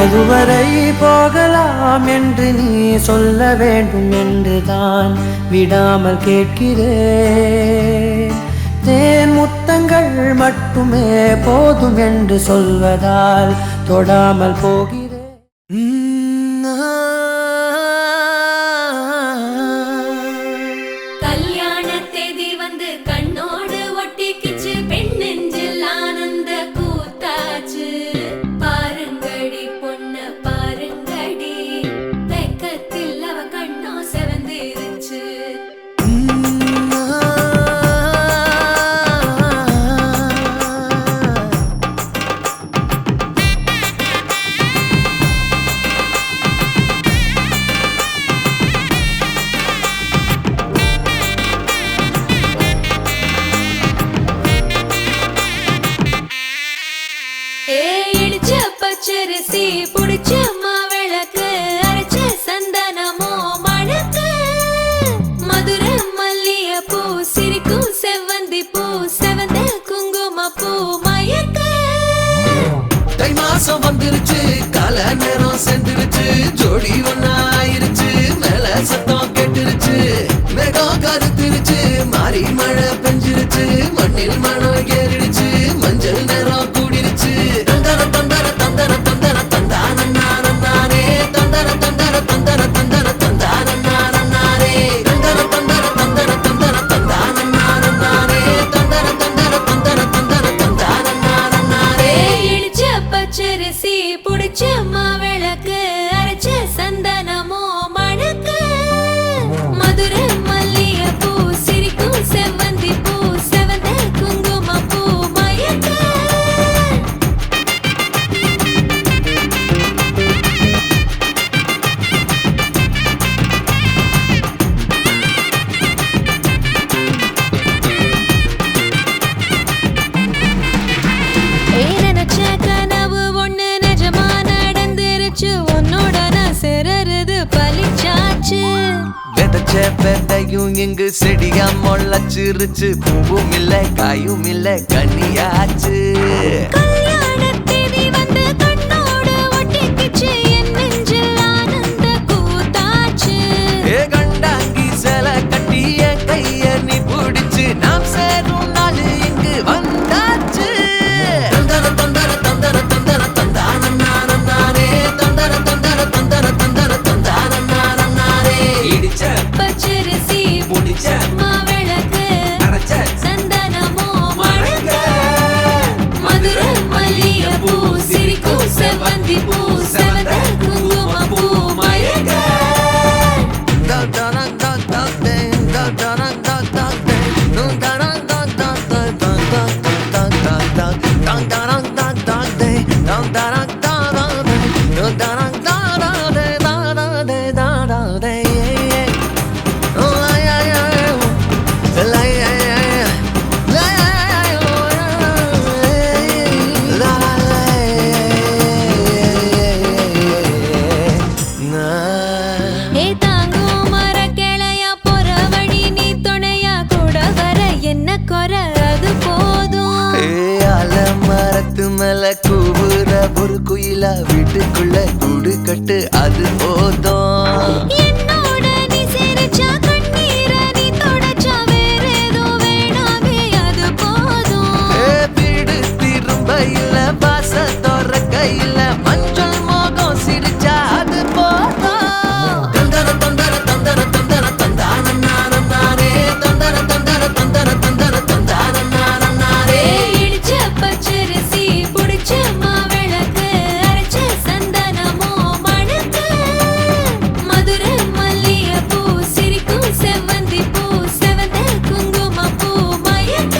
எதுவரை போகலாம் என்று நீ சொல்ல வேண்டும் என்றுதான் விடாமல் கேட்கிறேன். தேன் முத்தங்கள் மட்டுமே போதும் என்று சொல்வதால் தொடாமல் போகிறேன். கல்யாண தேதி வந்து கண்ணோடு ஒட்டிக்கிச்சு, பெண் நெஞ்சில் ஆனந்த கூத்தாச்சு. பாருங்கடி பொண்ண பாருங்கடி, வெக்கத்தில் அவ கண்ணோ செவந்திருச்சு. இடிச்ச பச்சரிசி புடிச்ச மாவிளக்கு, அரைச்ச சந்தனமோ மணக்கு. மதுர மல்லிய பூ சிரிக்கும் செவ்வந்தி பூ, செவந்த குங்கும பூ மயக்க. தை மாசம் வந்துருச்சு, கால நேரம் சென்றுருச்சு, ஜோடி ஒன்னாயிருச்சு, மேல சத்தம் கேட்டுருச்சு. மேகம் கருத்துருச்சு, மாறி மழை பெஞ்சிருச்சு, மண்ணில் மனம் ஏறிடுச்சு, மஞ்சள் நேரம் கூடிருச்சு. தந்தர தந்தர தந்தர தந்தர தந்தானே, தந்தர தந்தர தந்தர தந்தர தந்தானே, தந்தர தந்தர தந்தர தந்தர தந்தானே, தந்தர தந்தர தந்தர தந்தர தந்தானே. இடிச்ச பச்சரிசி புடிச்ச மாவிளக்கு, அரைச்ச சந்தனமோ மணக்கு. மதுர மல்லிய பூ சிரிக்கும் செவ்வந்தி பூ, செவந்த குங்கும பூ மயக்க. நினைச்ச கனவு ஒண்ணு நிஜமா நடந்துருச்சு, உன்னோட நான் சிறருது பலிச்சாச்சு. விதைச்ச விதையும் இங்கு செடியா முளைச்சிருச்சு, பூவும் இல்ல காயும் இல்ல கனியாச்சு. கல்யாண தேதி வந்து கண்ணோடு ஒட்டிக்கிச்சு, என் நெஞ்சில் ஆனந்த கூத்தாச்சு. ஏ கண்டாங்கி சில கட்டி என் கைய நீ பிடிச்சு, நாம் சேரும் நாள் இங்கு வந்தாச்சு. தந்தர தந்தர தந்தர தந்தர தந்தானே, தந்தர தந்தர தந்தர தந்தர தந்தானே. இடிச்ச பச்சரிசி முடிச்ச மாவிளக்கு, அரைச்ச சந்தனமோ மணக்க. மதுர மல்லிய பூ சிரிக்கும் செவ்வந்தி பூ, செவந்த குங்கும பூ மயக்க. தாங்கும் மர கிளையா போற வழி, நீ துணையா கூட வர என்ன குறை அது போதும். மரத்து மேல கூவுற ஒரு குயிலா, வீட்டுக்குள்ள கூடு கட்டு அது போதும். என்னோட நீ சிரிச்சா கண்ணீர நீ தொடச்சா வேற ஏதோ வேணாமே அது போதும். வீடு திரும்ப இல்ல, பாச தோற கையில, மஞ்சள் மோகம் சிரிச்சா அது போதும். தந்தர தந்தர தந்தர தந்தர தந்தானே, தந்தர தந்தர தந்தர தந்தர தந்தானே. இடிச்ச பச்சரிசி புடிச்ச மாவிளக்கு, அரைச்ச சந்தனமோ மணக்க. மதுர மல்லிய பூ சிரிக்கும் செவ்வந்தி பூ, செவந்த குங்கும பூ மயக்க.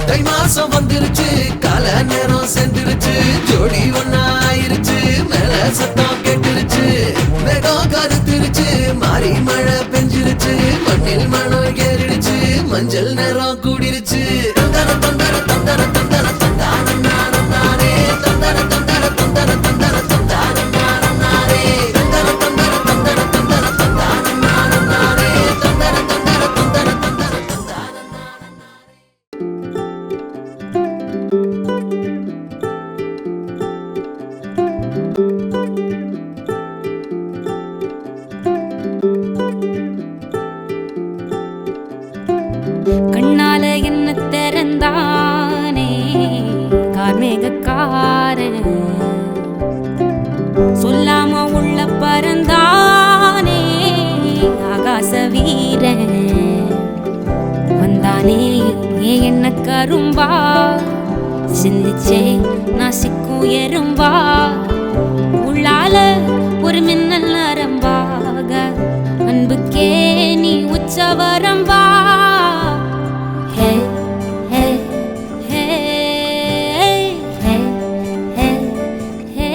தை மாசம் வந்துருச்சு, கால நேரம் சென்றுருச்சு, ஜோடி ஒன்னாயிருச்சு, மேல சத்தம் கேட்டுருச்சு, மேகம் கருத்துருச்சு, மாறி மழை பெஞ்சிருச்சு, மண்ணில் மனம் ஏறிடுச்சு, மஞ்சள் நேரம் கூடிருச்சு. தந்தர தந்தர தந்தர தந்தர தந்தானே, தந்தர தந்தர தந்தர தந்தர தந்தானே, தந்தர தந்தர தந்தர தந்தர தந்தானே, தந்தர தந்தர தந்தர தந்தர தந்தானே. மேகக்காரன் சொல்லாம உள்ள பறந்தானே ஆகாச வீரன் வந்தானே என்ன கரும்பா சிந்திச்சே நான் சிக்கும் எறும்பா உள்ளால ஒரு மின்னல் நரம்பாக அன்புக்கே நீ உச்சவரம்பா ஹே ஹே ஹே ஹே ஹே ஹே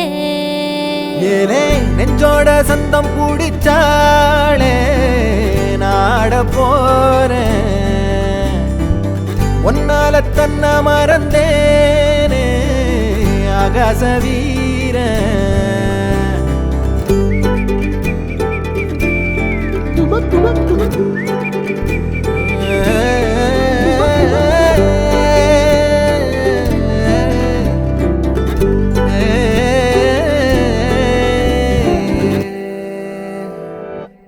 ஏனே நெஞ்சோட சந்தம் பிடிச்சாளே நாட போறேன் ஒன்னால தன்ன மறந்தேனே ஆகாச வீரன்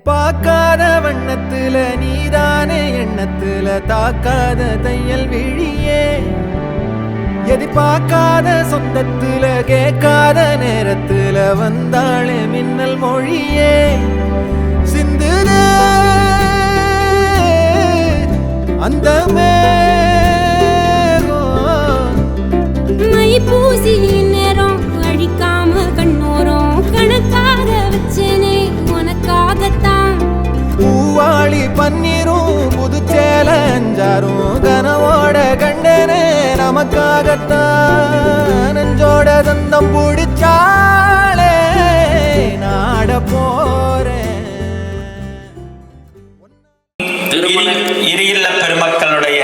பார்க்காத வண்ணத்துல நீதானே எண்ணத்துல தாக்காத தையல் விழியே எதிர்பார்க்காத சொந்தத்துல கேட்காத நேரத்துல வந்தாளே மின்னல் மொழியே சிந்துதே அந்த மை பூசி நேரம் அழிக்காம கண்ணோரம் கணக்காக வச்சேனே உனக்காகத்தான் பூவாளி பன்னீரும் புதுச்சேல அஞ்சாரும் கனவோட கண்டனே நமக்காகத்தான் நெஞ்சோட சந்தம் பிடிச்சாளே நாட போறேன். இரு இல்ல பெருமக்களுடைய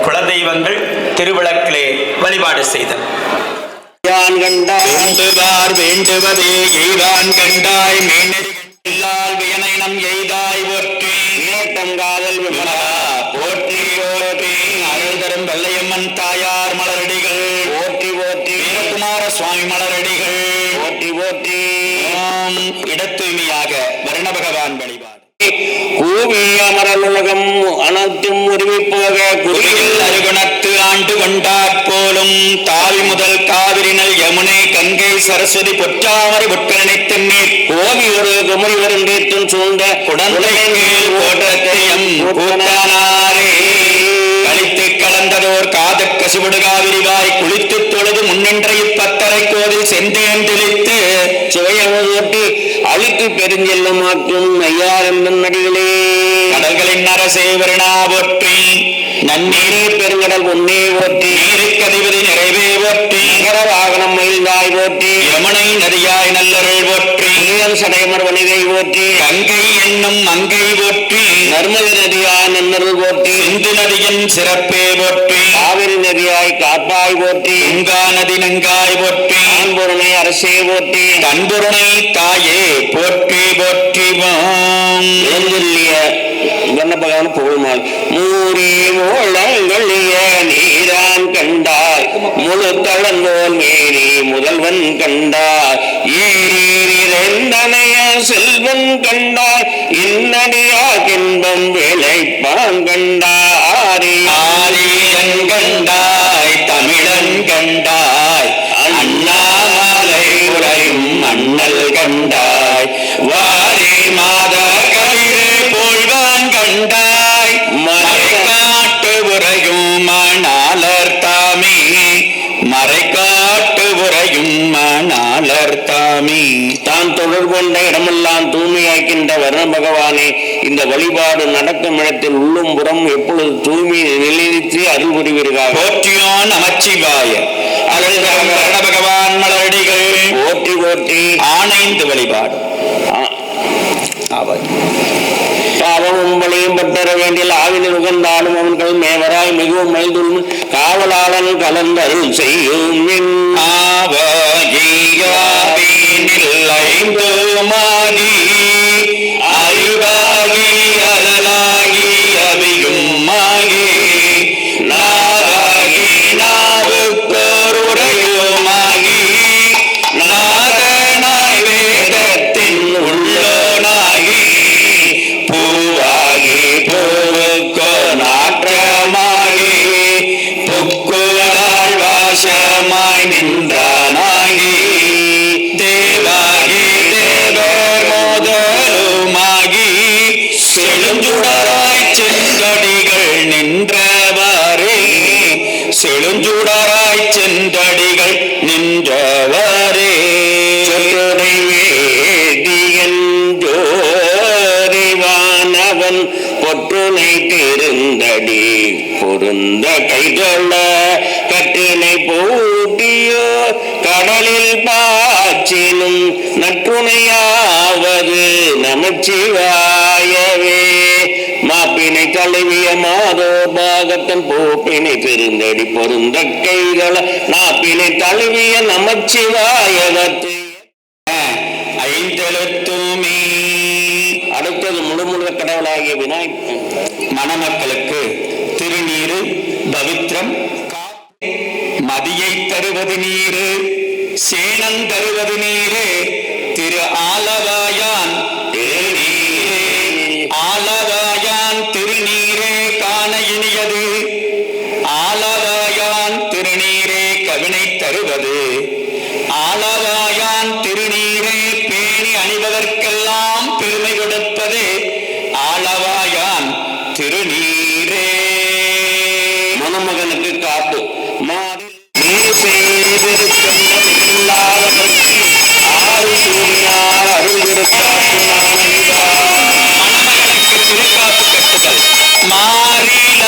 குலதெய்வங்கள் திருவிளக்கிலே வழிபாடு செய்தல். வேண்டுவார் வேண்டுவதே எய்தான் கண்டாய் மேனெறிகளால் வியனைனம் எய்தாய் ஒற்றி இனத்தங்காதல் விமலா போற்றி போற்றி அருள் தரும் வெள்ளையம்மன் தாயார் மலரடிகள் போற்றி போற்றி வீரகுமார சுவாமி மலரடிகள் போற்றி போற்றி. இடத்தூய்மையாக வருண பகவான் வழிபாடு. கூவி அமரல் உலகம் அனைத்தும் உருவிப்போக குருவில் அருகுணத்து ஆண்டு கொண்டாற் போலும் தாவி முதல் காவிரினல் யமுனை கங்கை சரஸ்வதி பொற்றாமரை பொற்கரணை தென்னீர் கோவி ஒரு குமரி வருந்தேற்றும் சூழ்ந்த குடந்தையில் போற்றத்தையம் கூட்டானாரே கழித்து கலந்ததோர் காதற் கசிபடு காவிரிவாய் குளித்து தொழுது முன்னின்ற இப்பத்தரை கோதில் செந்தேன் தெளித்து சுவையமுதொட்டி அழித்து பெருஞ்செல்லமாக்கும் ஐயாயிரம் நடிகளே கடல்களின் அரசே வருணா போற்றி நன்னீரே பெருங்கடல் பொன்னே போற்றி நீருக்கதிபதி நிறைவே போற்றி நகர வாகனம் மயில்தாய் போற்றி யமுனை நதியாய் நல்லருள் போற்றி சடையமர் வணிகை போற்றி கங்கை என்னும் மங்கை போற்றி நர்மதி நதியாய் நன்னருள் போற்றி சிந்து நதியின் சிறப்பே போற்றி காவிரி நதியாய் காப்பாய் போற்றி கங்கா நதி நங்காய் போற்றி ஆண்பொருணை அரசே போற்றி தன்பொருணை தாயே போற்றி போற்றி எழுந்துள்ளிய கண்ணபகவான் புகழ்மாள் மூரி மூலங்களிய நீரான் கண்டாய் முழு தளங்கோல் மேரி முதல்வன் கண்டாய் ஈரீரிந்தனைய செல்வன் கண்டாய் இன்னடியார் இன்பம் விளைப்பான் கண்டாய் ஆரியன் கண்டாய் தமிழன் கண்டாய் அண்ணாமலை உரையும் அண்ணல் கண்டாய் வாரி மாத கவிரே போழ்வான் கண்டாய் மறைக்காட்டு உரையும் மணாலர் தாமே மறைக்காட்டு உரையும் மணாலர் தாமே. தான் தொடர்பு கொண்ட இடமெல்லாம் தூய்மையாக்கின்ற வர்ண பகவானே இந்த வழிபாடு நடக்கும் இடத்தில் உள்ளும் புறம் எப்பொழுது தூய்மை நிலைநிறுத்தி அருள் புரிவீர்கள். போற்றியோ நமச்சிவாய அருள் தரும் வர்ண பகவான் மலரடிகள் போற்றி போற்றி. ஆணைந்து வழிபாடு. பாவமும் வழியும் பட்டற வேண்டிய ஆவினில் உகந்தாலும் அவன்கள் மேவராய் மிகவும் மைதும் காவலாளன் கலந்தருள் செய்யும் ஐந்துமாகி அறிவாகி அழலாகி அவியுமாகி நாராகி நாவுக்கோர் உரையுமாகி நாதனாய் வேதத்தின் உள்ளோனாகி பூவாகி பூவுக்கோ நாற்றமாகி புக்குவதால் வாசமாய் தேவாய் நின்றானாகி தேவாகி தேவர் மோதலுமாகி செழுஞ்சுடராய் சென்றடிகள் நின்றவாறே செழுஞ்சுடராய் சென்றடிகள் நின்றவாறே சொற்றுடை வேதியன் ஜோதிவானவன் பொற்றுனை திருந்தடி பொருந்த கைதொள்ள கட்டினை பூட்டியோ கடலில் பாச்சினும் நற்றுணையாவது நமச்சிவாயவே மாப்பினை தழுவிய மாதோ பாகத்தன் போப்பினை திருந்தடி பொருந்த கைதொழ நாப்பினை தழுவிய நமச்சிவாயவத்து ஐந்தெழுத்துமே. அடுத்தது முழுமுழுக கடவுளாகிய விநாயகர் மணமக்களுக்கு திருநீரு பவித்ரம் மதியை தருவது நீரு சேனன் தருவது நீரு திரு ஆலவாயான் திருநீரே ஆலவாயான் திருநீரே காண இனியது ஆலவாயான் திருநீரே கவினை தருவது ஆலவாயான் திருநீரே பேணி அணிவதற்கெல்லாம் பெருமை கொடுப்பது ஆலவாயான் திருநீரே. மணமகனுக்கு காப்பு நீர் செய்திருக்கின்றவர்க்கு ஆறு சூரியார் அருள்விருக்காப்பு மணமகனுக்கு திருக்காப்பு கட்டுதல் மாறில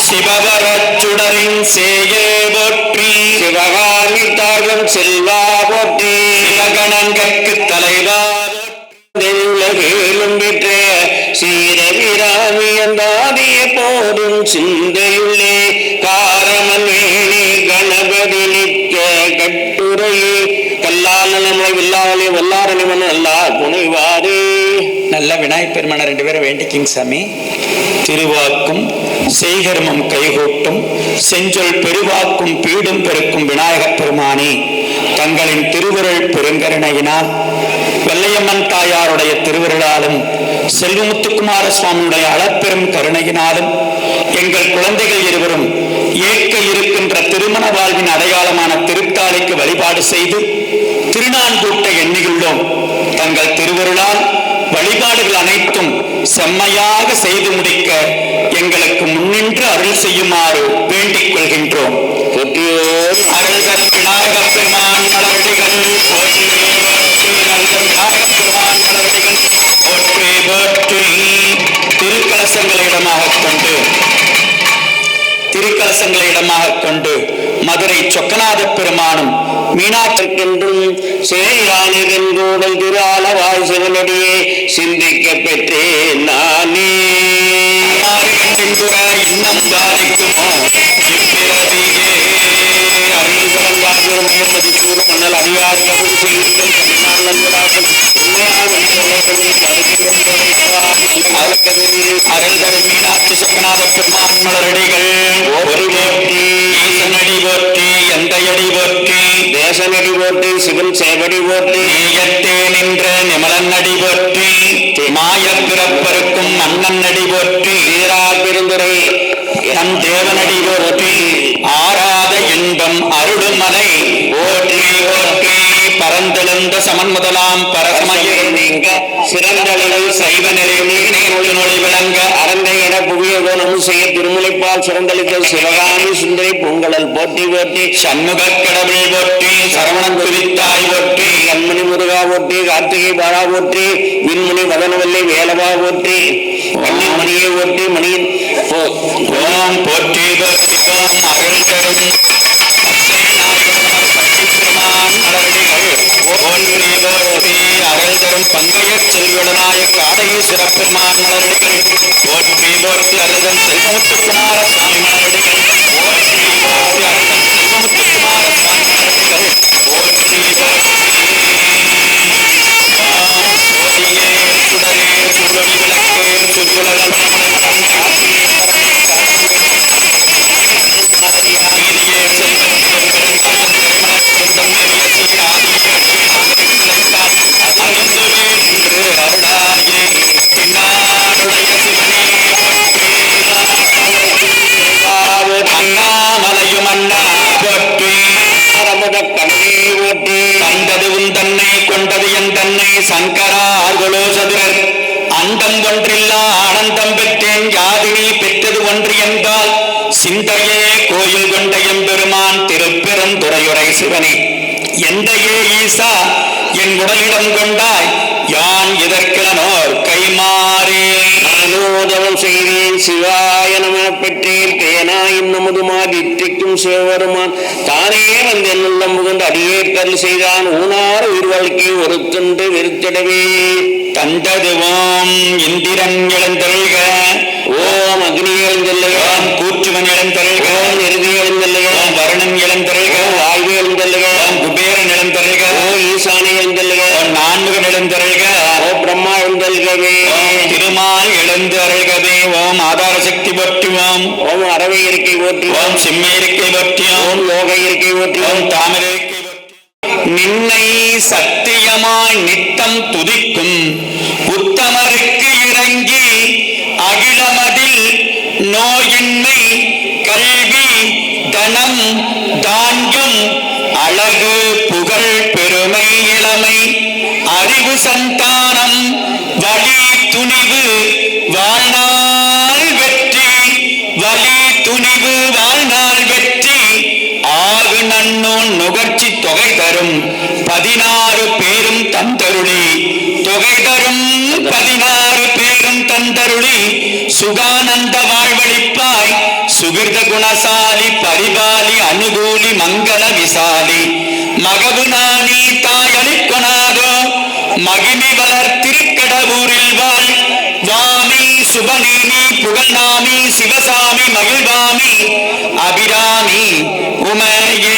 சிவவரச்சுடரின் சேயே போற்றி சிவகாமி தார்வம் செல்வா போற்றி சிவகணங்கற்கு தலைவா உலகேலும் பெற்ற சீரவிராமியந்தாதிய போதும் சிந்தையுள்ளே காரமனேனி கணபதி நிற்க கட்டுரையே கல்லால் நம்மளை வில்லாவலே வல்லாரணிவன் அல்லா புனைவாரே. நல்ல விநாயகப் பெருமான 2 பேரும் வேண்டிக்கிங் சாமி. திருவாக்கும் செய்கர்மம் கைகூட்டும் செஞ்சொல் பெருவாக்கும் பீடும் பெருக்கும் விநாயகப் பெருமானே, தங்களின் திருவருள் பெருங்கருணையினால் வெள்ளையம்மன் தாயாருடைய திருவருளாலும் செல்வமுத்துக்குமார சுவாமியுடைய அளப்பெரும் கருணையினாலும் எங்கள் குழந்தைகள் இருவரும் ஏற்க இருக்கின்ற திருமண வாழ்வின் அடையாளமான திருத்தாளிக்கு வழிபாடு செய்து திருநான்கூட்ட எண்ணியுள்ளோம். தங்கள் திருவருளால் வழிபாடுகள் அனைத்தும் செம்மையாக செய்து முடிக்க எங்களுக்கு முன்னின்று அருள் செய்யுமாறு வேண்டிக் கொள்கின்றோம். அருள் தரும் விநாயகப் பெருமான் மலரடிகள் போற்றி விநாயகப் பெருமான் மலரடிகள் போற்றி போற்றி. திருக்கலசங்களை இடமாக கொண்டு மதுரை சொக்கநாத பெருமானும் மீனாட்சிக்கென்றும் சேயானின் கூடல் திரு ஆலவாய் சிவனடியே சிந்திக்க பெற்றேன் நானே. இன்னும் பாதிக்குமோ இப்பிறவியே அருள் அனைவரும் ஏற்பதி கூறும் மன்னல் அதிகாரி கபடி செய்திருக்கும் அருள் தரு மீனாட்சி சொக்கநாத பெருமான் மலரடிகள் போற்றி ஈசனடி போற்றி எந்தையடி போற்றி தேசனடி போற்றி சிவன் சேவடி போற்றி நீயத்தே நின்ற நிமலன் அடி போற்றி மாய பிறப்பருக்கும் மன்னன் அடி போற்றி வீரா பெருந்துரை தன் தேவனடி போற்றி ஆராத இன்பம் அருளுமலை போற்றி போற்றி பரந்தெழுந்த சமன் முதலாம் பரசமய நீங்க சிறந்தளவில் சைவ நெறி விளங்க அரந்தை என புவிய கோணமும் செய்ய திருமுலைப்பால் சிறந்தளித்த சிவகாமி சுந்தரி பொங்கலல் போற்றி போற்றி சண்முக கடவுள் போற்றி சரவணன் குறித்தாய் போற்றி கண்மணி முருகா போற்றி கார்த்திகை பாலா போற்றி விண்முனி வதனவல்லி வேலவா போற்றி வள்ளி மணியை போற்றி மணியின் ஓம் போற்றி போற்றி அருள் தரும் அருள் தரும் பங்கைய செல்வனாய காடையை சிறப்பெருமான் மலரடிகள் போற்றி போற்றி அருள் செல்வமுத்து குமார சாமி மலரடிகள் போற்றி போற்றி அருள் செல்வமுத்து குமார சாமி மலரடிகள் போற்றி சுடரே சுடரி விளக்கே சுற்றுலகம் சங்கரார்களோ சதுரர் அண்டம் ஒன்றில்லா ஆனந்தம் பெற்றேன் யாதினி பெற்றது ஒன்று என்றால் சிந்தையே கோயில் கொண்ட எம்பெருமான் திருப்பெருந்துறையுரை சிவனே எந்தையே ஈசா என் உடலிடம் கொண்டாய் யான் இதற்கிழனோர் கைமாறே அனுமோதவம் செய்தேன் சிவாய நம பெற்றேன் தேனாயின் நமுதுமாதி இத்திக்கும் சிவபெருமான் தானே வந்தென் உள்ளம் புகுந்து அடியேற்கல் செய்தான் ஊனார் உயிர் வாழ்க்கை ஒரு துண்டு வெறுத்திடவே தந்தது ஓம் இந்திரன் இழந்தருள்க ஓம் அக்னி எழுந்தல்லுக ஓம் கூற்றுவன் இழந்தருள்க ஓம் இறுதி எழுந்தல்லுக ஓம் வருணன் இழந்தருள்க வாயு எழுந்தல்லுக ஓம் குபேரன் இழந்தருள்க ஓம் ஈசானி எழுந்தல்லுக ஓம் நான்முகன் எழுந்தருள்க ஓம் பிரம்மா எழுந்தல்கவே ஓம் திருமால் எழுந்து அருள்கவே ஓம் ஆதார சக்தி போற்றுவோம் ஓம் அரவை இருக்கை போற்றி ஓம் சிம்ம இருக்கை போற்றி ஓம் யோக இருக்கை போற்றி ஓம் தாமர இருக்கை நின்னை சத்தியமாய் நித்தம் துதிக்கும் உத்தமருக்கு இறங்கி அகிலமதில் நோயின்மை கல்வி தனம் தான்யம் அழகு புகழ் பெருமை இளமை அறிவு சந்தானம் வலி துணிவு வாழ்நாள் வெற்றி வலி துணிவு வாழ்நாள் வெற்றி ஆகு நன்னோன் நுகர்ச்சி தொகை தரும் 16 பேரும் தந்தருளி தொகை தரும் 16 பேரும் தந்தருளி சுகானந்த வாழ்வழிப்பாய் சுகிர்த குணசாலி பரிபாலி அனுகூலி மங்கள விசாலி மகபு நாணி தாயளிக்கொணாதோ மகிமை வளர் திருக்கடவூரில் வாழ் வாமி சுபநேமி புகழ்நாமி சிவசாமி மகிழ்வாமி அபிராமி உமையே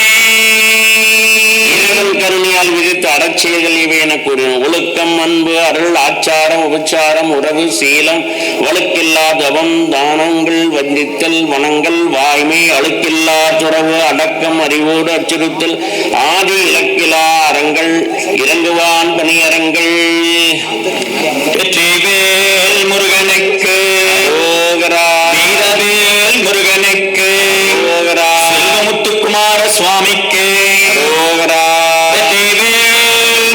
கருணையால் விதித்த அடச்செயல்கள் இவை என கூறினோம். ஒழுக்கம் அன்பு அருள் ஆச்சாரம் உபச்சாரம் உறவு சீலம் வழுக்கில்லா தவம் தானங்கள் வந்தித்தல் வனங்கள் வாய்மை அழுக்கில்லா துறவு அடக்கம் அறிவோடு அச்சுறுத்தல் ஆதி இலக்கிலா அறங்கள் இறங்குவான் பணியரங்கள் வெற்றிவேல் முருகனுக்கு வீரவேல் முருகனுக்கு செல்வமுத்துக்குமார சுவாமிக்கு வெற்றிவேல்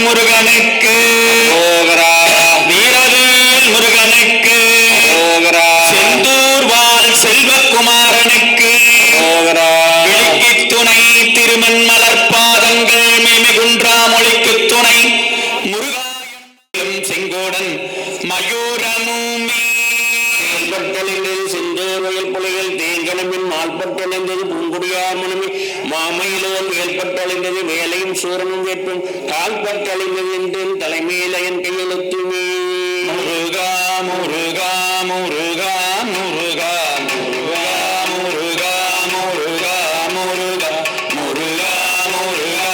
முருகனுக்கு வீரவேல் முருகனுக்கு செந்தூர் வாழ் செல்வக்குமாரனுக்கு விழிக்கு துணை திருமண் மலர்பாதங்கள் மேமிகுன்றா மொழிக்கு துணை முருகாயம் செங்கோடன் மயூரமூமி செந்தூர்வயல் புலிகள் தேங்கனமின் மால்பட்டழிந்தது பூங்குடியார் மனமே மாமையிலோன் வேல்பட்டழிந்தது வேலையும் சூரனும் வேட்பும் கால்பட்டழிந்தது என்று தலைமையில என் கையெழுத்துமே முருகா முருகா முருகா முருகா முருகா முருகா முருகா முருகா முருகா முருகா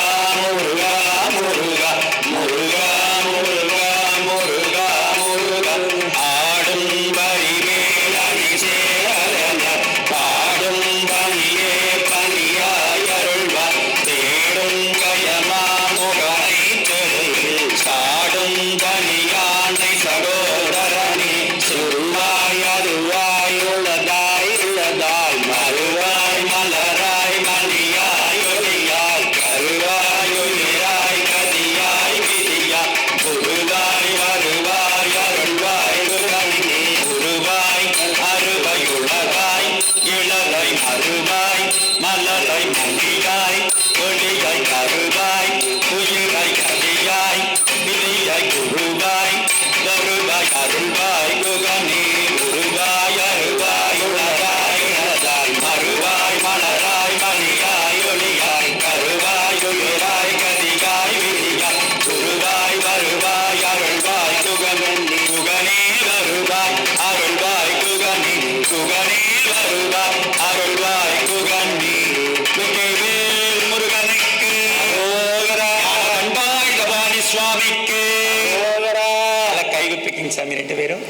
பண்ணுங்க சாமி, 2 பேரும்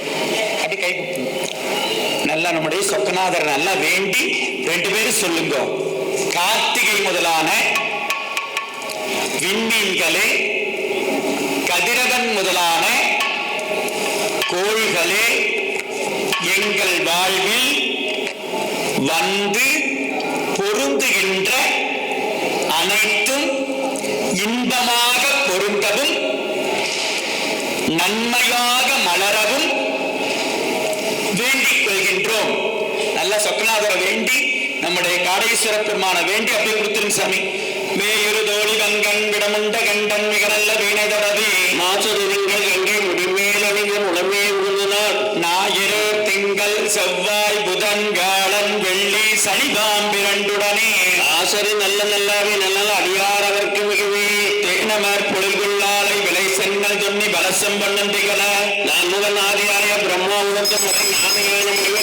அப்படி கை கொடுக்கணும். நல்லா நம்முடைய சொக்கநாதர் நல்லா வேண்டி 2 பேரும் சொல்லுங்க. கார்த்திகை முதலான விண்மீன்களே, கதிரவன் முதலான கோள்களே, எங்கள் வாழ்வில் வந்து பொருந்துகின்ற அனைத்தும் இன்பமாக பொருந்தவும் நன்மையாக மலரவும் வேண்டிக் கொள்கின்றோம். நல்ல சொக்கநாதரை வேண்டி நம்முடைய காடேஸ்வர பெருமான வேண்டி அப்படி கொடுத்துரும் சாமி. மேயுரு தோழி வங்கன் விடமுண்ட கண்டன் மிக நல்ல வீணை தொடவி மாசுருங்கள் எங்கே முடிமேலணிய உடமே உழுதினார் ஞாயிறு திங்கள் செவ்வாய் புதன் வியாழன் வெள்ளி சனி பாம்பிரண்டுடனே ஆசரி நல்ல நல்லாவே நல்ல அடியார் அவர்க்கு மிகவே தேனமர் பொழில்குள்ளாலை விலை சென்னல் துண்ணி பலசம் பண்ணன் திகழ நான் முதல் ஆதியாய பிரம்மா உலக முறை நாமையான முடிவு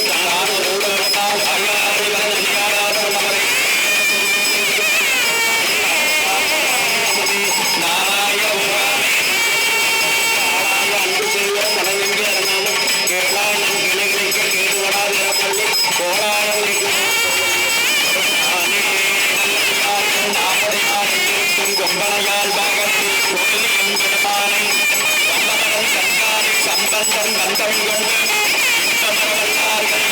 கொம்பனையால் பாகத்தில் கோயில் என்கிறமானை சம்பமரம் சங்காரி சம்பந்தம் வந்தம் கொண்டு இன்பமரவல்லார்கள்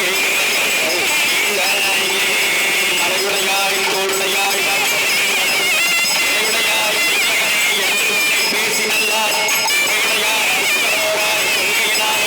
மலையுடையாய் தோடுடையாய் மலையுடையாய் என்று பேசி நல்லார் உடையாய் உத்தரவாய் கொள்கையினால்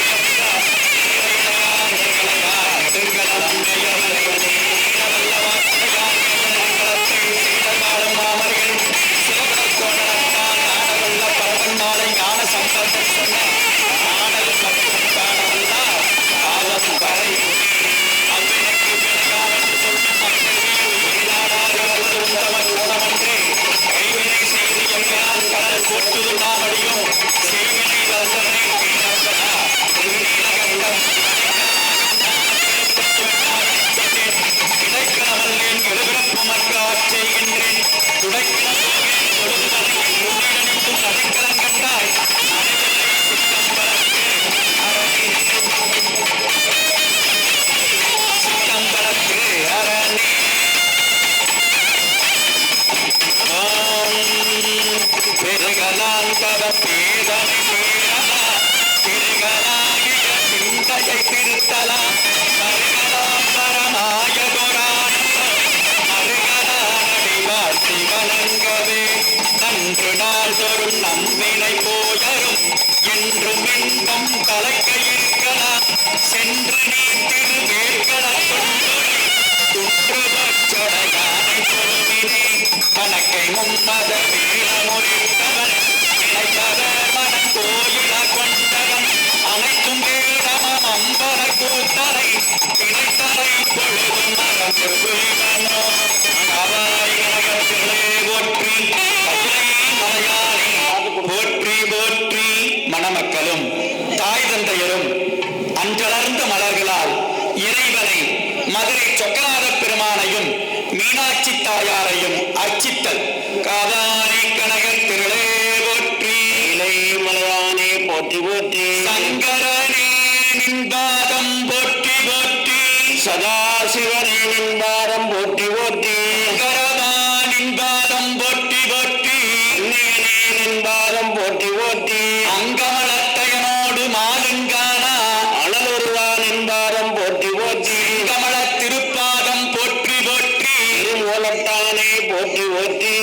நம்பினை போயரும் என்றும் இன்பம் கலக்க இருக்கலாம் சென்று நீ திருவேற்கட துன்றுபச்சொடையானை பொறுமினே கணக்கை மும்மத வீரமுறித்தவன் இணைப்பவர் மனம் கோயில கொண்டவன் அனைத்தும் வீரமம் அம்பர கூத்தரை இணைத்தரை பொழுதும் மறந்து புரிவனோ அவாய் கனகத்திலே ஒற்றி போற்றி போற்றி. மணமக்களும் தாய் தந்தையரும் அன்றளர்ந்த மலர்களால் இறைவனை மதுரை சொக்கநாத பெருமானையும் மீனாட்சி தாயாரையும் அர்ச்சித்தல். காதானை கனகர் திருளே போற்றி, இலை மலையானே போற்றி போற்றி, சங்கரனே நின்பாதம் போற்றி போற்றி, சதாசிவனே நின்பாதம் போற்றி போற்றி, கரவா நின்பாதம் போற்றி போற்றி, பாதம் போற்றி போற்றி, அங்கமலத்தையனோடு மாலுங்கானா அனலுருவான் என்பாரம் போற்றி போற்றி, கமல திருப்பாதம் போற்றி போற்றி, திருமூலத்தானே போற்றி போற்றி,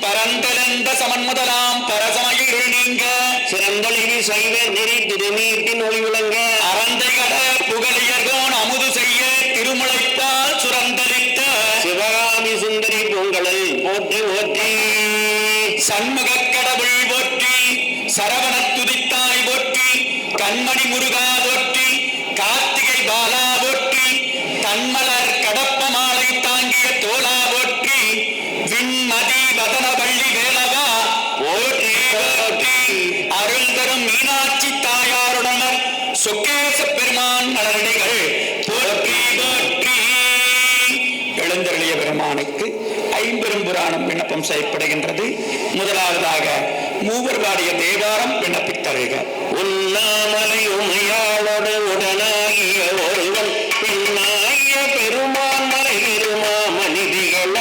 பரந்தெழுந்த சமன் முதலாம் பரசமயில் நீங்க சிறந்தளிவி சைவ நெறி திருநீட்டின் ஒளி விளங்க அறந்தை கட புகழியர்கோன் அமுது செய்ய திருமுளைப்பால் சுரந்தளித்த சிவகாமி சுந்தரி பொங்கலில் போற்றி போற்றி, சண்முக கடவுள் போற்றி, சரவண துதித்தாய் போற்றி, கண்மணி முருகா போற்றி, கார்த்திகை பாலா போற்றி, தன்மலர் கடப்ப மாலை தாங்கிய தோளா போற்றி, விண்மதி வதன வள்ளி வேலவா போற்றி போற்றி, அருள் தரும் மீனாட்சி தாயாருடனர் சொக்கேச பெருமான் மலரடிகள் போற்றி போற்றி. எழுந்தருளிய பெருமானுக்கு ஐம்பெரும் புராணம் விண்ணப்பம் செய்யப்படுகின்றது. முதலாவதாக மூவர் பாடிய தேவாரம் விண்ணப்பித்தருக. உண்ணாமலை உமையாளோடு உடனாகிய ஒருவன் பின்னாகிய பெருமான் மலை பெருமாமணிதிகள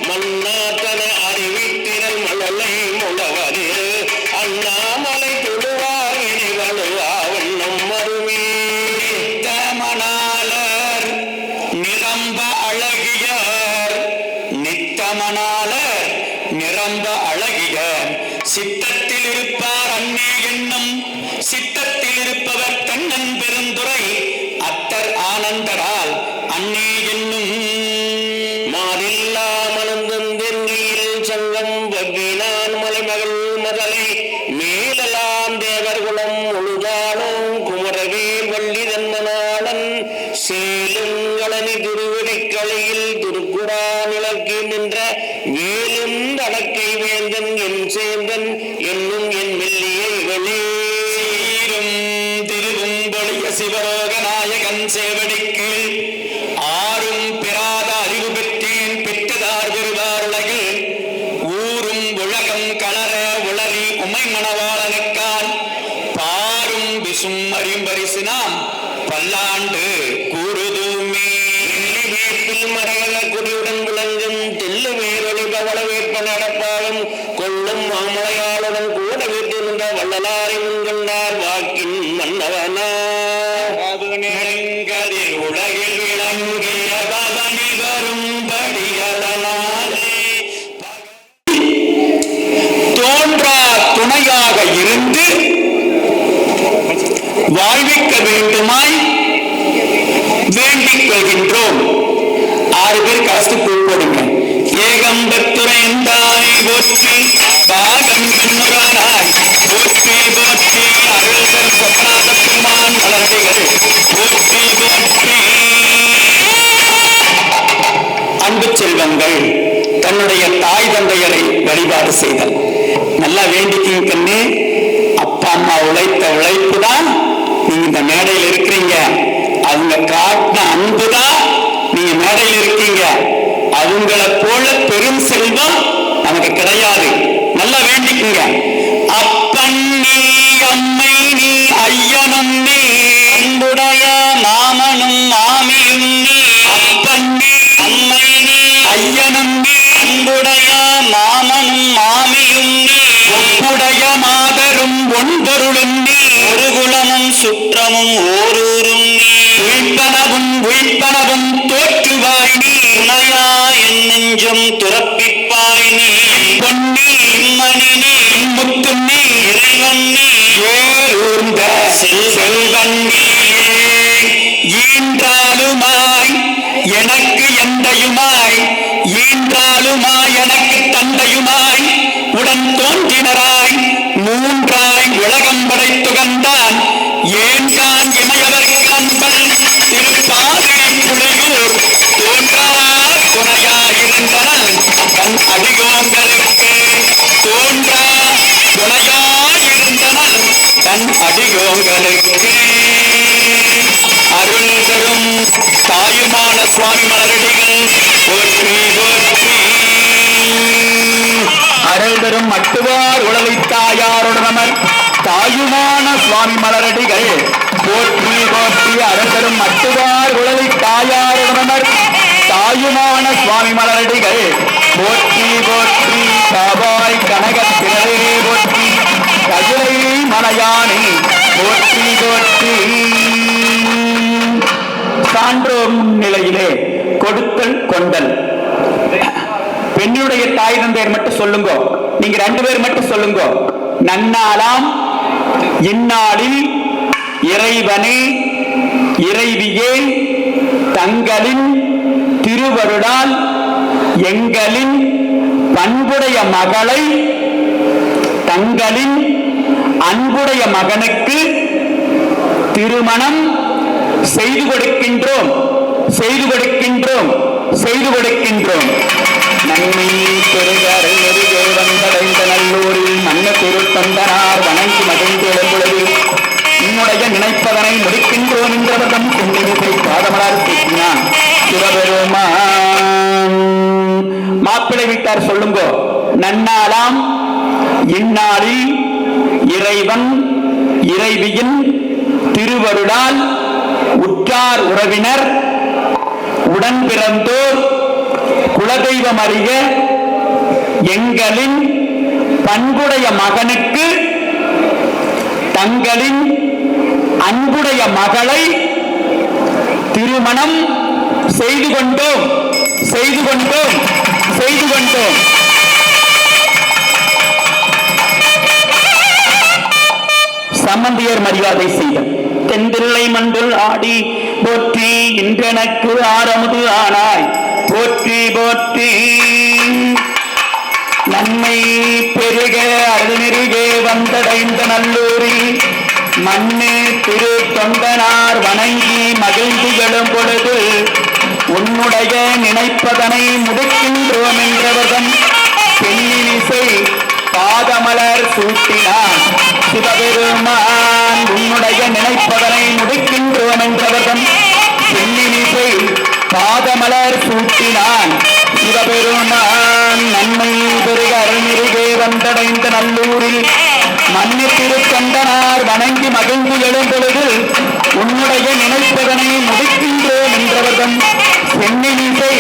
மன்னாத்தன அறிவித்திரல் மழலை முழவதிரு அண்ணாமலை தொழுவாவினி வலுவாவண்ணம் மருமே நித்தமணாளர் நிரம்ப அழகியார் நித்தமணாளர் நிரம்ப அழகிய சித்தத்தில் இருப்பார் அன்னே என்னும் சித்தத்தில் இருப்பவர் கண்ணன் பெருந்துரை அத்தர் ஆனந்தரால் அன்னே என்னும் மாதில்லா மனந்தெங்கியில் சங்கம் வகினான் மலைமகள் மதலை மேலலாம் தேவர் குலம் முழுதானும் குமரவேல் வள்ளி தன்மனாளன் சேலுங்களனி திருவடிக்கலையில் திருக்குறா நிலக்கி நின்ற வேலும் தடக்கை வேந்தன் என் சேந்தன் என்னும் என் மெல்லியை வெளி சீரும் திருவும்பொழிய சிவரோக நாயகன் சேவடிக்கு ஆறும் பெறாத அறிவு பெற்றேன் பெற்றதார் பெறுவார் உலகில் ஊரும் உலகம் கலர உளறி உமை மணவாளனுக்கான் பாரும் விசும் அறிம்பரிசினாம் பல்லாண்டு கூறுதுமே வேப்பில் மரகல குடியுடன் விளங்கும் தெல்லு வேரொளி பவள வேப்ப நடப்பாலும் கொள்ளும் மாமலையாளுடன் கூட வீட்டில் நின்ற வள்ளலாரை முன்கொண்டார் வாக்கின் மன்னவனா நெருங்கதில் உலகில் விளங்கிய பவனி வரும்படியதனாலே தோன்றா துணையாக இருந்து வாழ்விக்க வேண்டுமாய் வேண்டிக் கொள்கின்றோம். 6 பேர் கலந்து கூப்பிடுங்க. ஏகம்பத்துரைந்தாய் போற்றி பாகம் பின்னுரானாய் போற்றி போற்றி அருள்தர் சொப்னாத பெருமான் மலர்களை போற்றி போற்றி. அன்பு செல்வங்கள் தன்னுடைய தாய் தந்தையரை வழிபாடு செய்தல். நல்லா வேண்டிக்கிங்க கண்ணு. அப்பா அம்மா உழைத்த உழைப்பு தான் நீங்க இந்த மேடையில் இருக்கிறீங்க. அவங்க காட்டின அன்புதான் நீங்க மேடையில் இருக்கீங்க. அவங்கள போல பெரும் செல்வம் நமக்கு கிடையாது. நல்லா வேண்டிக்குங்க. அப்பன் நீ அம்மை நீ ஐயனும் நீ அன்புடைய மாமனும் மாமியும் நீ அப்பன் நீ அம்மை நீ ஐயனும் நீ அன்புடைய மாமனும் மாமியும் நீ ஒப்புடைய மாதரும் ஒன்பொருளும் நீ ஒரு குலமும் சுற்றமும் ஓரூரும் நீ உயிர்ப்பனவும் தோற்றுவாய் நீ உணையா என் நெஞ்சம் துறப்பிப்பாய் நீ பொன்னி மணி நீ முத்து நீ இறைவன் நீ ஏறுந்த செல்வன் நீ ஈன்றாலுமாய் எனக்கு எந்தையுமாய் ஈன்றாலுமாய் எனக்கு தந்தையுமாய் உடன் தோன்றினராய் மூன்றாய் உலகம் படைத்துகந்தான் ஏன்கான் இமையவர் கண்பல் திருப்பாதி புலியூர் தோன்றா துணையாயிருந்தனன் தன் அடிகோங்களுக்கு தோன்றா துணையாயிருந்தனன் தன் அடிகோங்களுக்கு அருள் தரும் தாயுமான சுவாமி மலரடிகள் போற்றி போற்றி. அருள் தரும் மட்டுவார் உளவை தாயாருடனமர் தாயுமான சுவாமி மலரடிகள் போற்றி போற்றி. அருள் தரும் மட்டுவார் உளவை தாயாருடனமர் தாயுமான சுவாமி மலரடிகள் போற்றி போற்றி. காவாய் கனகத்திரவே போற்றி கதிரை மலையானே போற்றி போற்றி. சான்றோர் நிலையிலே கொடுத்தல் கொண்டல். பெண்ணுடைய தாய் தந்தையர் மட்டும் சொல்லுங்க. நீங்க 2 பேர் மட்டும் சொல்லுங்க. நன்னாளாம் இந்நாளில் இறைவனே இறைவியே தங்களின் திருவருளால் எங்களின் பண்புடைய மகளை தங்களின் அன்புடைய மகனுக்கு திருமணம் செய்து கொடுக்கின்றோம் செய்து கொடுக்கின்றோம் செய்து கொடுக்கின்றோம். நன்மை பெருகரை நெருகே வந்தடைந்த நல்லூரில் மன்ன திருத்தந்தனார் வணங்கி மகிழ்ந்து எழும்பொழுது உன்னுடைய நினைப்பதனை முடிக்கின்றோம் என்றவர்தம் குன்னிசை பாதமலர் பேசினான் சிவபெருமான். மாப்பிள்ளை வீட்டார் சொல்லுங்கோ. நன்னாளாம் இந்நாளில் இறைவன் இறைவியின் திருவருளால் உற்றார் உறவினர் உடன் பிறந்தோர் குலதெய்வம் அறிய எங்களின் பண்புடைய மகனுக்கு தங்களின் அன்புடைய மகளை திருமணம் செய்து கொண்டோம். சம்பந்தியர் மரியாதை செய்த தெந்தில்லை மண்டில் ஆடி போற்றி இன்றெனக்கு ஆரமுது ஆனாய் போற்றி போற்றி. நன்மை பெருக அருள்நெருகே வந்தடைந்த நல்லூரில் மண்ணு திரு தொண்டனார் வணங்கி மகிழ்ந்து எழும் பொழுது உன்னுடைய நினைப்பதனை முடிக்கின்றோம் என்றவதம் பெண்ணினிசை பாதமலர் சூட்டினான் சிவபெருமான். உன்னுடைய நினைப்பதனை முடிக்கின்றோம் என்றவதம் பெண்ணினிசை பாதமலர் சூட்டினான் சிவபெருமான். நன்மை பெருக அருள்நெருகே வந்தடைந்த நல்லூரில் மண்ணு திருத்தொண்டனார் வணங்கி மகிழ்ந்து எழும் பொழுது உன்னுடைய நினைப்பதனை முடிக்கின்றோம் என்றவர்தம் சென்னிசை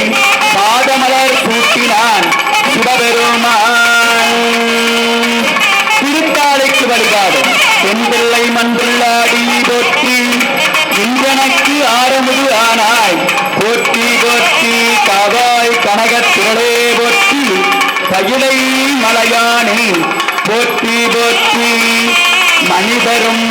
பாதமலர் சூட்டினான் சிவபெருமான். திருத்தாளைக்கு வழிபாடு தென்பிள்ளை மன்றுள்ளாடி போற்றி இன்றனக்கு ஆரமுது ஆனாய் போற்றி போற்றி. காவாய் கனகத்திரளே போற்றி பயிலை மலையானே போற்றி போற்றி. மனிதரும்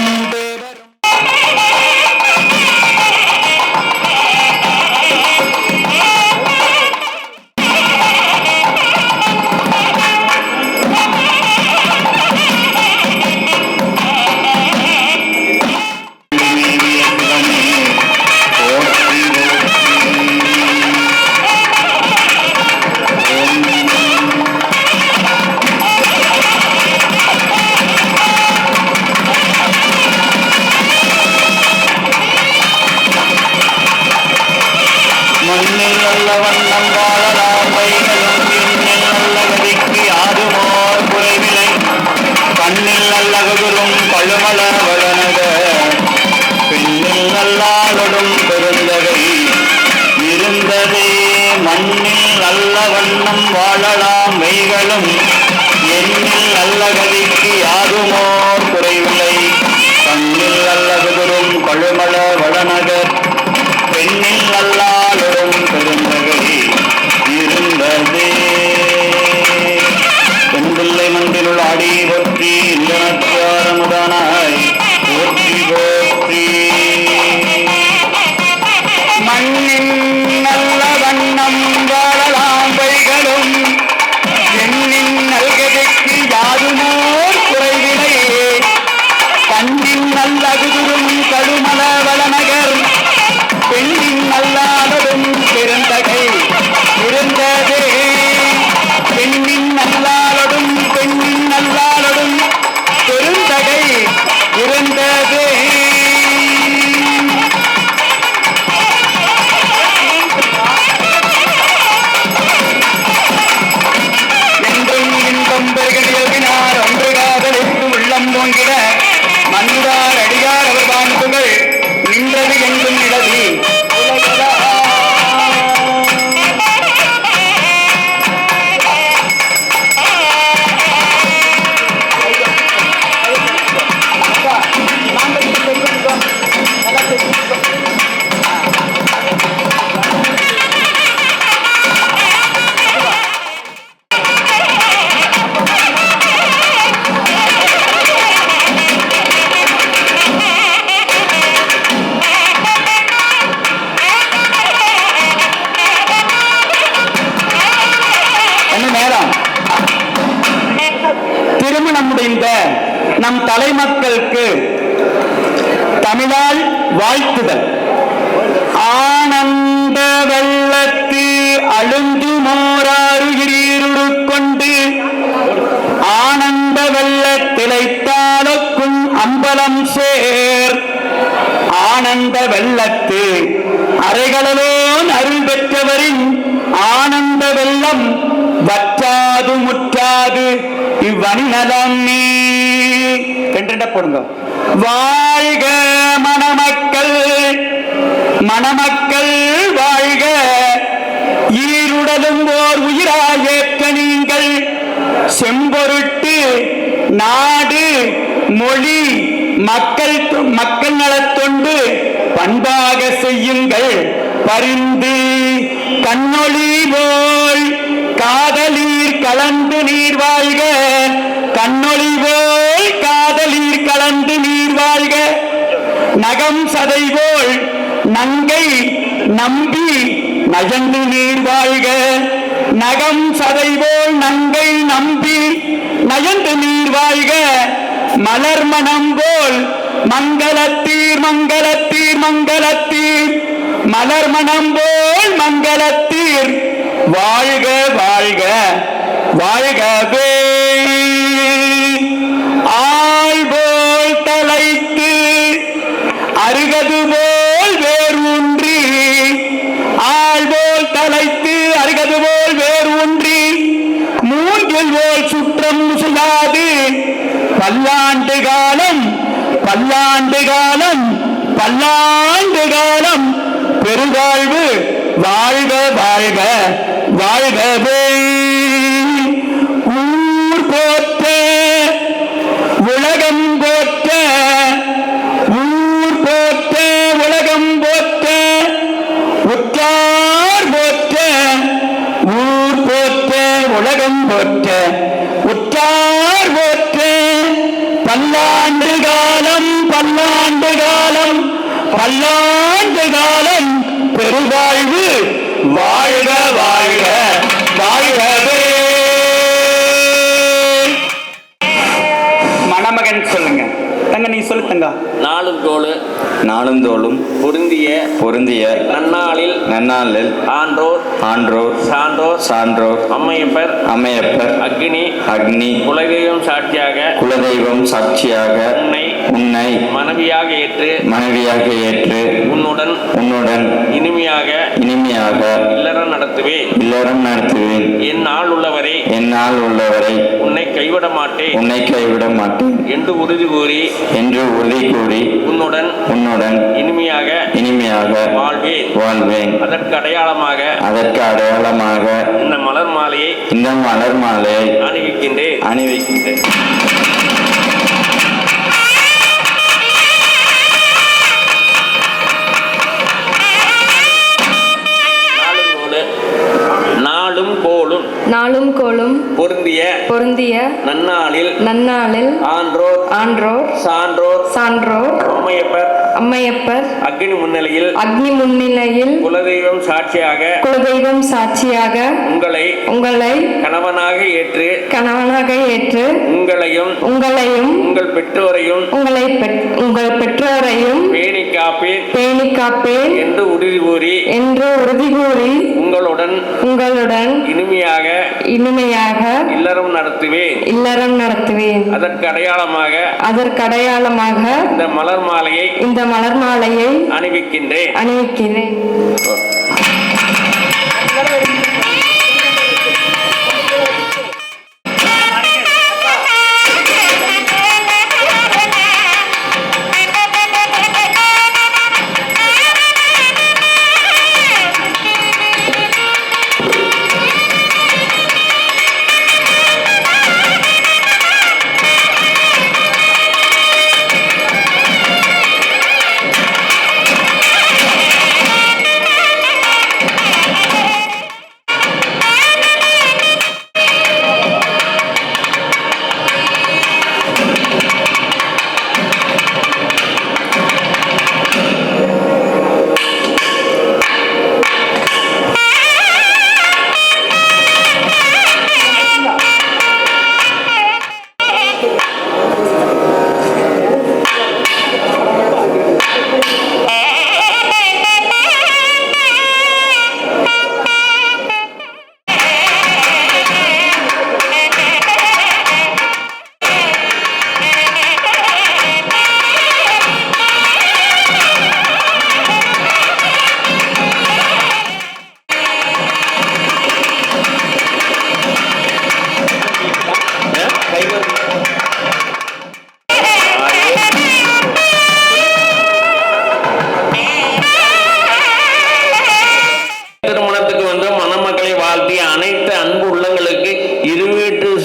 வாழலாம் மெய்களும் எண்ணில் நல்ல கதிக்கு யாருமோர் குறைவில்லை. கண்ணில் நல்லகுரும் கழுமல வளநகர் பெண்ணில் நல்லாளரும் பெருந்தகை இருந்ததே. பெண்பிள்ளை மண்டிலுள் ஆடி போற்றி இந்தனத்தாரமுதானாய் போற்றி போற்றி. மண்ணின் நல்ல வண்ணம் வாழலாம் பைகளும் எண்ணின் நல்கதைக்கு யாருமோர் குறைவிலை. கண்ணின் நல்லகுரும் கடுமல வளநகர் பெண்ணின் நல்லாளரும் பெருந்தகை இருந்ததே. பெண்ணின் நல்லாளரும் பெண்ணின் நல்லாளரும் பெருந்தகை இருந்ததே. என்றும் இன்பம் பெருகினார் ஒன்று காதலித்து உள்ளம் போங்கிட மன்றார் அடியார் அவர் வாழ்த்துகள் நின்றது என்றும் நிலவி திருமணம் முடிந்த நம் தலைமக்களுக்கு தமிழால் வாழ்த்துதல். ஆனந்த வெள்ளத்து அழுந்து மோராறுகிறீரு கொண்டு ஆனந்த வெள்ளத்திலை தாளக்கும் அம்பலம் சேர். ஆனந்த வெள்ளத்து அறைகளோன் அருள் பெற்றவரின் ஆனந்த வெள்ளம் வற்றாது முற்றாது இவ்வணிநலம் நீ. ரெண்டு போடுங்க. வாழ்க மணமக்கள், மணமக்கள் வாழ்க. ஈருடலும் ஓர் உயிராயேற்ற நீங்கள் செம்பொருட்டு நாடு மொழி மக்கள் நலத்தொண்டு பண்பாக செய்யுங்கள் பரிந்து. கண்ணொளி போல் காதலீர் கலந்து நீர் வாழ்க, கண்ணொளி போல் காதலீர் கலந்து நீர் வாழ்க. நகம் சதை போல் நங்கை நம்பி நயந்து நீர் வாழ்க, நகம் சதை போல் நங்கை நம்பி நயந்து நீர் வாழ்க. மலர் மனம் போல் மங்களத்தீர் மங்களத்தீர் மங்களத்தீர், மலர் மனம் போல் மங்களத்தீர் வாழ்க வாழ்க வாழ்கவே. ஆள் போல் தலைத்து அருகது போல் வேரூன்றி, ஆள் போல் தலைத்து அருகது போல் வேரூன்றி மூங்கில் போல் சுற்றம் முசுகாது பல்லாண்டு காலம் பல்லாண்டு காலம் பல்லாண்டு காலம் பெருவாழ்வு வாழ்க வாழ்க வாழ்கவே. ஊர் போற்ற உலகம் போற்ற, ஊர் போற்ற உலகம் போற்ற, உற்றார் போற்ற, ஊர் போற்ற உலகம் போற்ற, உற்றார் போற்ற. பல்லாண்டு காலம் பல்லாண்டு காலம் பல்லாண்டு காலம் பெருவாழ்வு வாழ்க வாழ்க வாழ்கவே. மணமகன் சொல்லுங்க தங்க, நீ சொல்லு தங்க. நாளும் தோளு நாளும் தோளும் பொருந்திய பொருந்திய நன்னாளில் நன்னாளில் ஆன்றோர் ஆன்றோர் சான்றோர் சான்றோர் அம்மையப்பர் அம்மையப்பர் அக்னி அக்னி குலதெய்வம் சாட்சியாக குலதெய்வம் சாட்சியாக உன்னை உன்னை மனைவியாக ஏற்று மனைவியாக ஏற்று உன்னுடன் உன்னுடன் இனிமையாக இனிமையாக இல்லறம் நடத்துவேன். இல்லறம் நடத்துவேன். என் நாள் உள்ளவரை என்னால் உள்ளவரை உன்னை கைவிட மாட்டேன் உன்னை கைவிட மாட்டேன் என்று உறுதி கூறி என்று உறுதி கூறி உன்னுடன் உன்னுடன் இனிமையாக இனிமையாக வாழ்வேன். வாழ்வேன். அதற்கு அடையாளமாக அதற்கு அடையாளமாக இந்த மலர் மாலையை இந்த மலர் மாலையை அணிவிக்கின்றேன். அணிவிக்கின்றேன். நாளும் கோளும் நாளும் கோளும் பொருந்திய பொருந்திய நன்னாளில் நன்னாளில் ஆன்றோர் ஆன்றோர் சான்றோர் சான்றோர் அம்மையப்பர் அம்மையப்பர் அக்னி முன்னிலையில் அக்னி முன்னிலையில் குலதெய்வம் சாட்சியாக குலதெய்வம் சாட்சியாக உங்களை கணவனாக ஏற்று கணவனாக ஏற்று உங்களையும் உங்கள் பெற்றோரையும் உங்கள் பெற்றோரையும் பேணி காப்பேன் என்று உறுதி கூறி உங்களுடன் இனிமையாக இல்லறம் நடத்துவேன். அதற்கு அடையாளமாக இந்த மலர் மாலையை அணிவிக்கின்றேன்.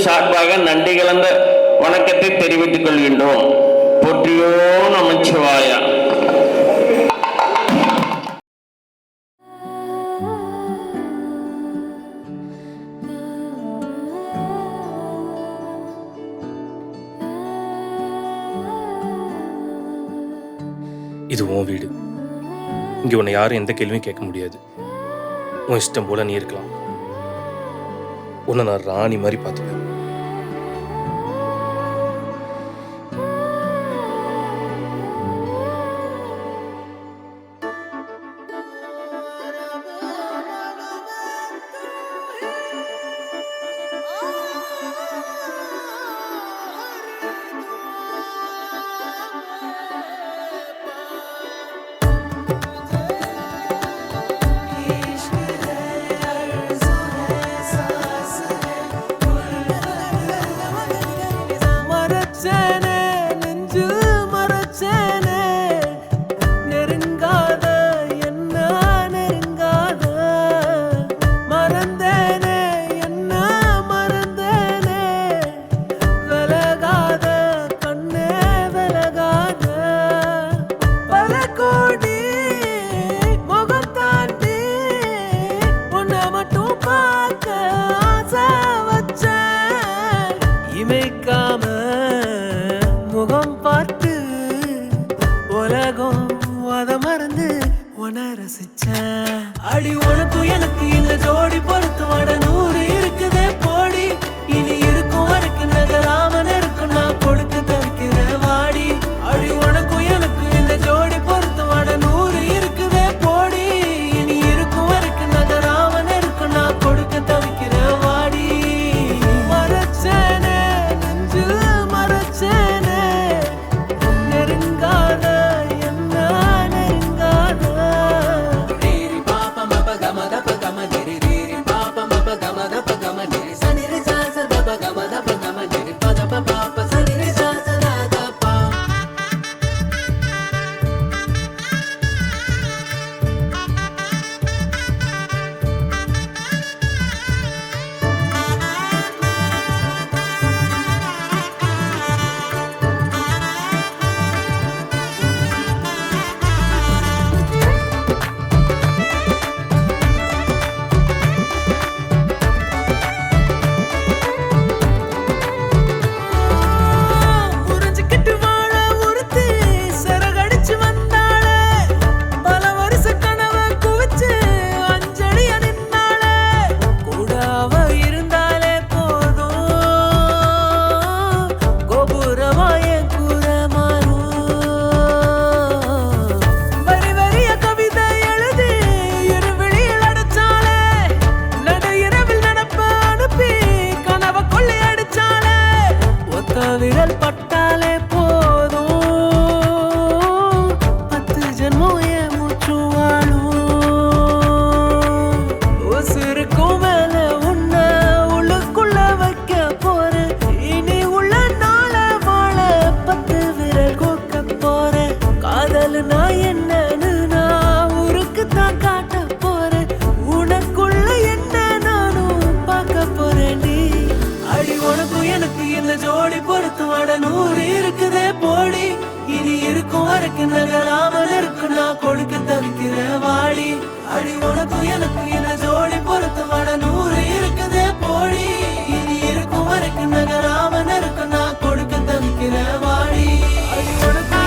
சார்பாக நன்றி கலந்த வணக்கத்தை தெரிவித்துக் கொள்கின்றோம். போற்றியோ நமச்சிவாயா. இது உன் வீடு. இங்கே உன்னை யாரும் எந்த கேள்வியும் கேட்க முடியாது. உன் இஷ்டம் போல நீ இருக்கலாம். உன்னை நான் ராணி மாதிரி பார்த்துப்பேன். அடி உனக்கும் எனக்கு இந்த ஜோடி பொறுத்து வட 100 இருக்குதே போடி. இனி இருக்கும் வரைக்கும் நகராமன் இருக்கும் நான் கொடுத்து தவிக்கிற வாடி. அடி உனக்கும் எனக்கு இந்த ஜோடி பொறுத்து வட 100 இருக்குதே போடி. இனி இருக்கும் வரைக்கும் நகராமன் இருக்கும் நான் கொடுக்க தவிக்கிற வாடி. மறைச்சேனே நெஞ்சில் மறைச்சேனே நெருங்காத விரல் பட்டாலே போதும் 10 ஜென்மம் என் மூச்சு வாழும். உசுருக்கும் மேல உன்னை உள்ளுக்குள்ள வைக்க போறேன். இனி உள்ள நாள வாழ 10 விரல் கோக்க போறேன். காதல் நான் என்னன்னு நான் ஊருக்கு தான் காட்ட போறேன். உனக்குள்ள என்ன நானும் பார்க்க போறேன்டி. அடி உனக்கும் எனக்கு இந்த ஜோடி பொறுத்து வட 100 இருக்குதே போடி. இனி இருக்கும் வரைக்கும் நகராமன் இருக்கு நான் கொடுக்க தவிக்கிற வாடி. அடி உனக்கும் எனக்கு இந்த ஜோடி பொறுத்து வட 100 இருக்குதே போடி. இனி இருக்கும் வரைக்கும் நகராமன் இருக்கு நான் கொடுக்க தவிக்கிற வாடி. அடி உனக்கும்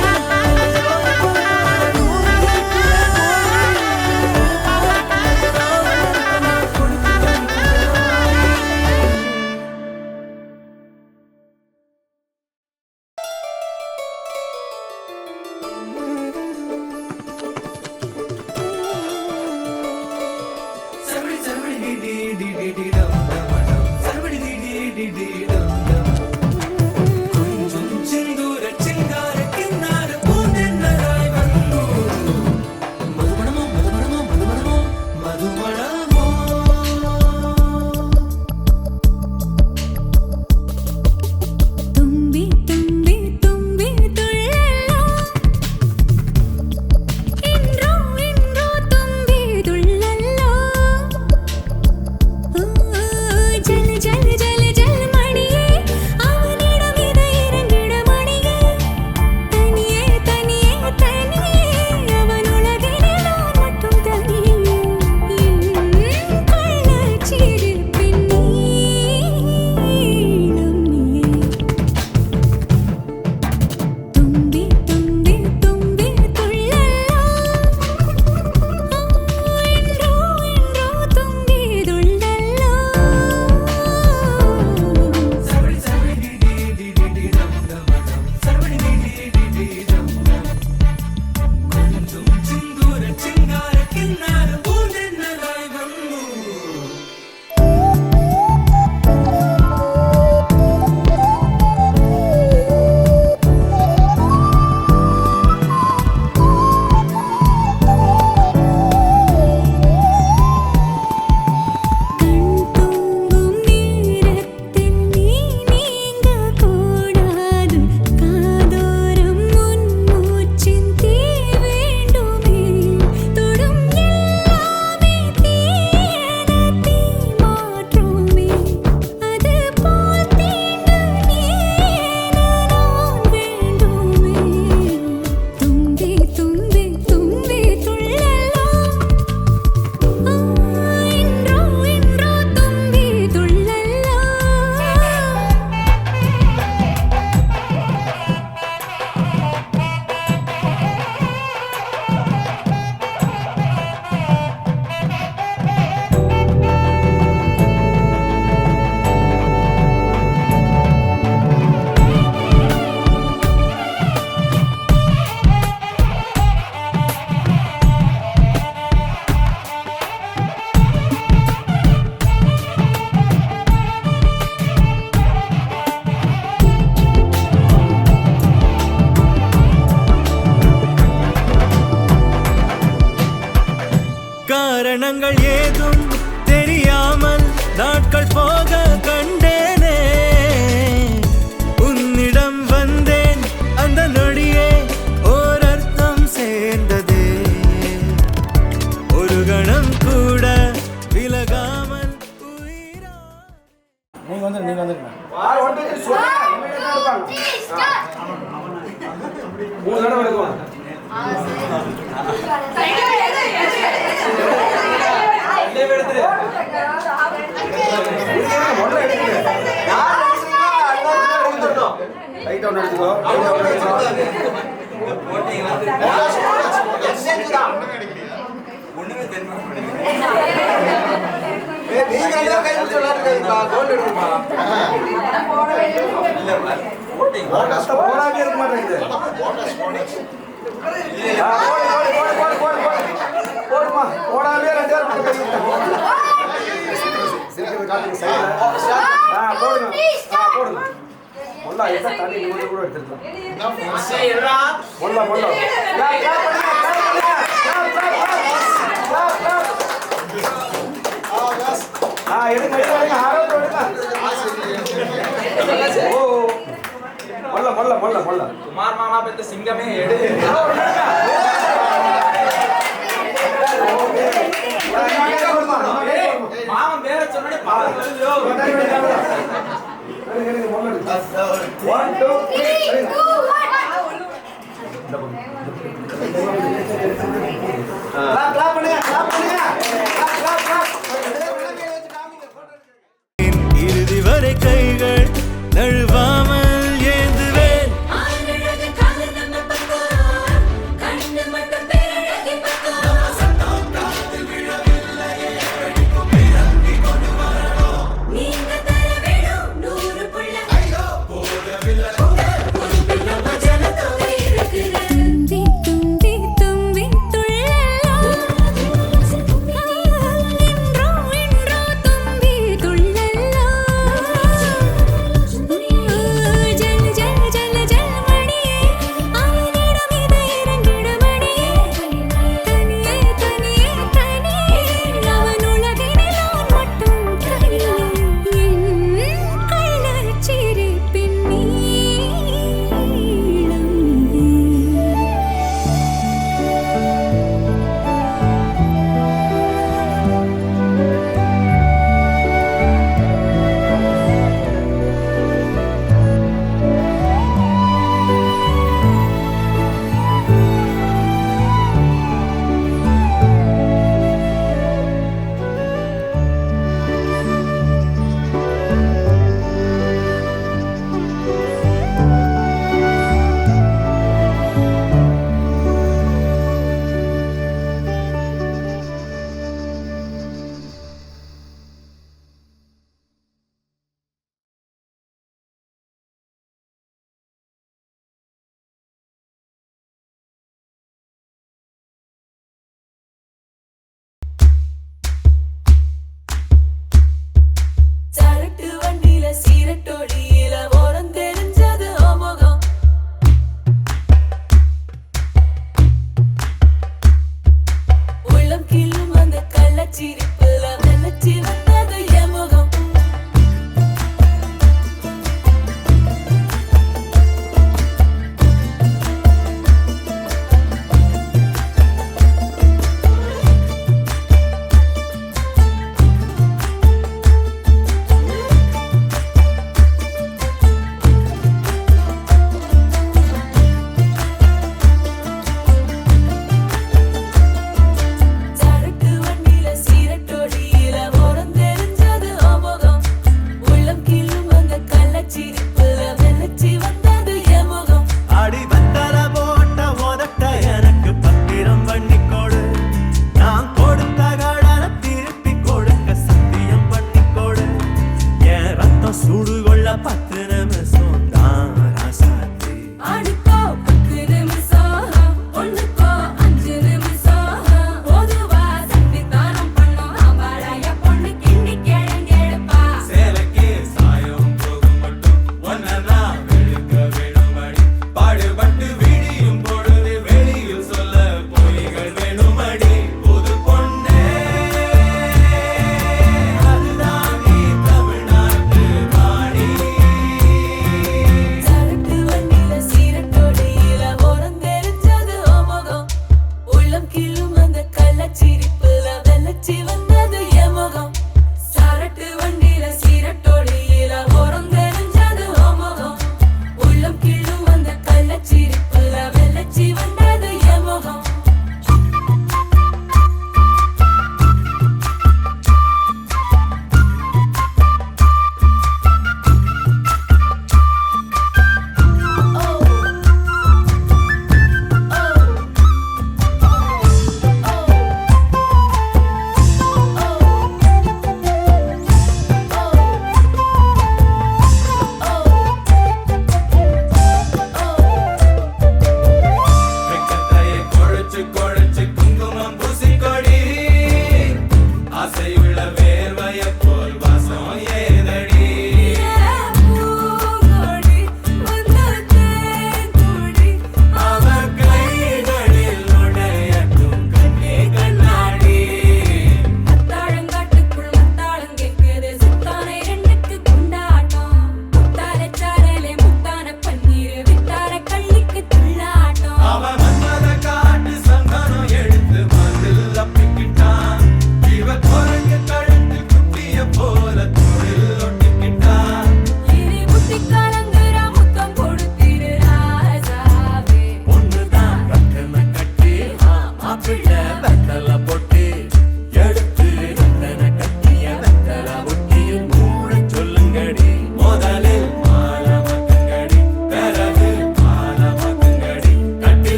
காரணங்கள் ஏதும் தெரியாமல் நாட்கள் போக கண்டேனே. உன்னிடம் வந்தேன் அந்த நொடியே ஓர் அர்த்தம் சேர்ந்ததே. ஒரு கணம் கூட விலகாமல் உயிரா. நீங்க வந்துருங்க. மூணு தடவை எடுக்கும். సింగమే మామం వేరే சொன்னே இறுதி வரை கைகள் நழுவாமல் ஏந்துவேன்.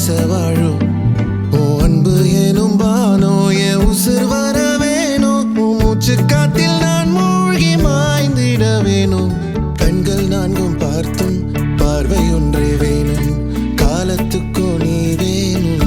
வாழும் ஓ அன்பு எனும் பானோ என் உசிர் வர வேணும் உன் மூச்சு காத்தில் நான் மூழ்கி மாய்ந்திட வேணும் கண்கள் நான்கும் பார்த்தும் பார்வை ஒன்றே வேணும் காலத்துக்கோ நீ வேணும்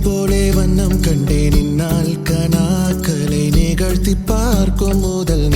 போலே வண்ணம் கண்டேன் இந்நாள் கனாக்களை நிகழ்த்தி பார்க்கும் முதல்